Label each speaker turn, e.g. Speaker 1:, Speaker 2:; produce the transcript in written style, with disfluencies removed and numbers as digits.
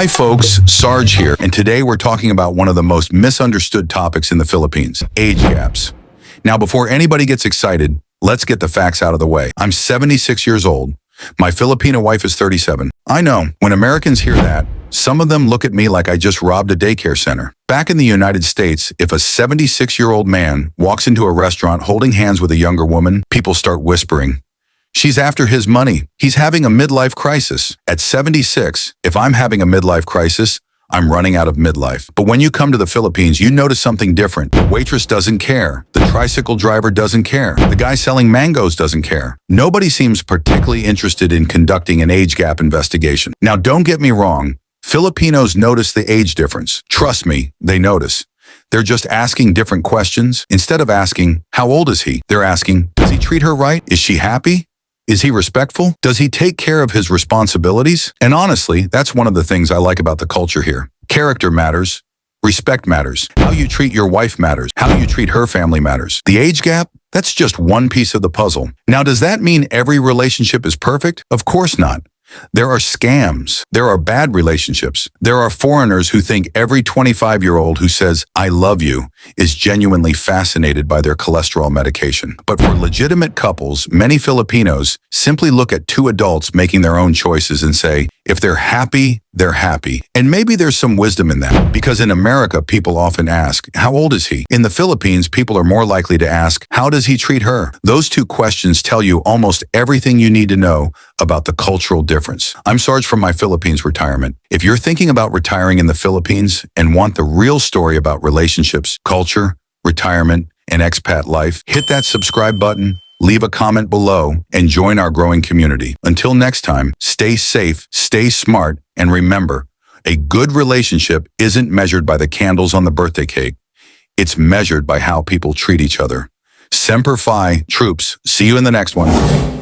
Speaker 1: Hi folks, Sarge here, and today we're talking about one of the most misunderstood topics in the Philippines, age gaps. Now, before anybody gets excited, let's get the facts out of the way. I'm 76 years old. My Filipino wife is 37. I know, when Americans hear that, some of them look at me like I just robbed a daycare center. Back in the United States, if a 76-year-old man walks into a restaurant holding hands with a younger woman, people start whispering, "She's after his money. He's having a midlife crisis." At 76, if I'm having a midlife crisis, I'm running out of midlife. But when you come to the Philippines, you notice something different. The waitress doesn't care. The tricycle driver doesn't care. The guy selling mangoes doesn't care. Nobody seems particularly interested in conducting an age gap investigation. Now, don't get me wrong. Filipinos notice the age difference. Trust me, they notice. They're just asking different questions. Instead of asking, "How old is he?" they're asking, "Does he treat her right? Is she happy? Is he respectful? Does he take care of his responsibilities?" And honestly, that's one of the things I like about the culture here. Character matters. Respect matters. How you treat your wife matters. How you treat her family matters. The age gap? That's just one piece of the puzzle. Now, does that mean every relationship is perfect? Of course not. There are scams. There are bad relationships. There are foreigners who think every 25-year-old who says, "I love you," is genuinely fascinated by their cholesterol medication. But for legitimate couples, many Filipinos simply look at two adults making their own choices and say, if they're happy, they're happy. And maybe there's some wisdom in that, because in America, people often ask, "How old is he?" In the Philippines, people are more likely to ask, "How does he treat her?" Those two questions tell you almost everything you need to know about the cultural difference. I'm Sarge from My Philippines Retirement. If you're thinking about retiring in the Philippines and want the real story about relationships, culture, retirement, and expat life, hit that subscribe button, leave a comment below, and join our growing community. Until next time, stay safe, stay smart, and remember, a good relationship isn't measured by the candles on the birthday cake. It's measured by how people treat each other. Semper Fi, troops. See you in the next one.